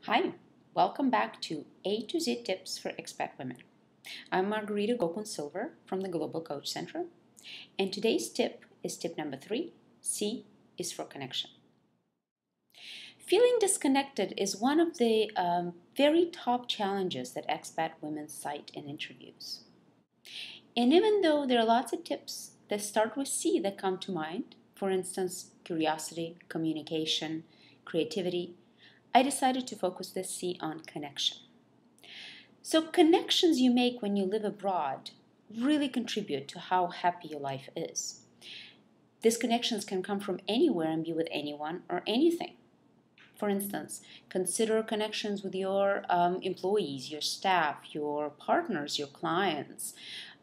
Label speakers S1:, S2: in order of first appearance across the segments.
S1: Hi, welcome back to A to Z Tips for Expat Women. I'm Margarita Gokun-Silver from the Global Coach Center, and today's tip is tip number 3, C is for connection. Feeling disconnected is one of the very top challenges that expat women cite in interviews. And even though there are lots of tips that start with C that come to mind, for instance, curiosity, communication, creativity, I decided to focus this C on connection. So connections you make when you live abroad really contribute to how happy your life is. These connections can come from anywhere and be with anyone or anything. For instance, consider connections with your employees, your staff, your partners, your clients,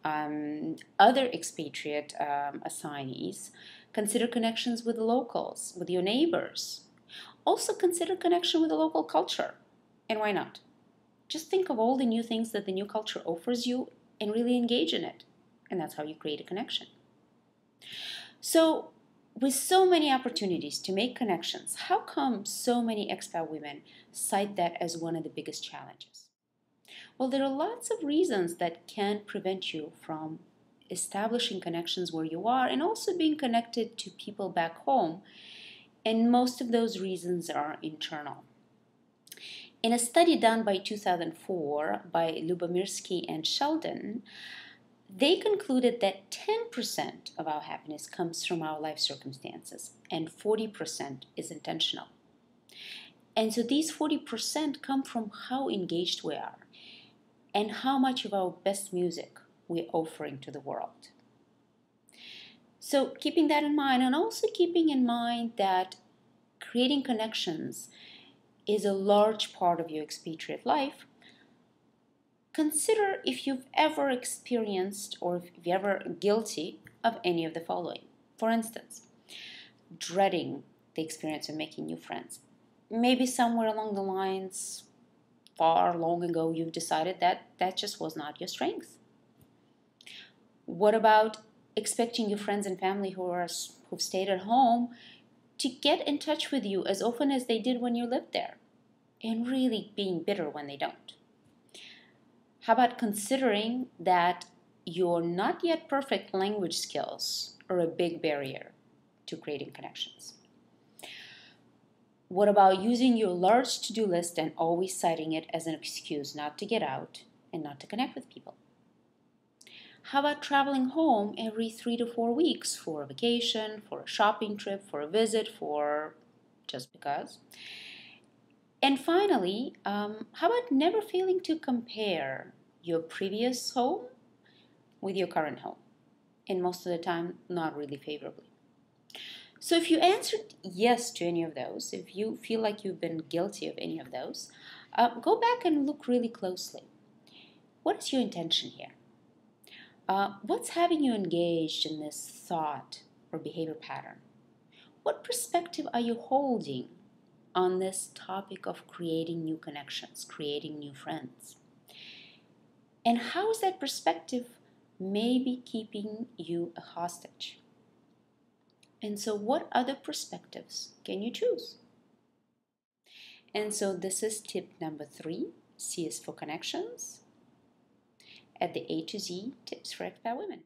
S1: other expatriate assignees. Consider connections with the locals, with your neighbors. Also consider connection with the local culture. And why not? Just think of all the new things that the new culture offers you and really engage in it. And that's how you create a connection. So, with so many opportunities to make connections, how come so many expat women cite that as one of the biggest challenges? Well, there are lots of reasons that can prevent you from establishing connections where you are and also being connected to people back home. And most of those reasons are internal. In a study done by 2004 by Lubomirsky and Sheldon, they concluded that 10% of our happiness comes from our life circumstances and 40% is intentional. And so these 40% come from how engaged we are and how much of our best music we're offering to the world. So keeping that in mind, and also keeping in mind that creating connections is a large part of your expatriate life, consider if you've ever experienced or if you're ever guilty of any of the following. For instance, dreading the experience of making new friends. Maybe somewhere along the lines, far long ago, you've decided that that just was not your strength. What about expecting your friends and family who've stayed at home to get in touch with you as often as they did when you lived there, and really being bitter when they don't? How about considering that your not yet perfect language skills are a big barrier to creating connections? What about using your large to-do list and always citing it as an excuse not to get out and not to connect with people? How about traveling home every 3 to 4 weeks for a vacation, for a shopping trip, for a visit, for just because? And finally, how about never failing to compare your previous home with your current home? And most of the time, not really favorably. So if you answered yes to any of those, if you feel like you've been guilty of any of those, go back and look really closely. What is your intention here? What's having you engaged in this thought or behavior pattern? What perspective are you holding on this topic of creating new connections, creating new friends? And how is that perspective maybe keeping you a hostage? And so what other perspectives can you choose? And so this is tip number 3, C is for connections, at the A to Z Tips for Expat Women.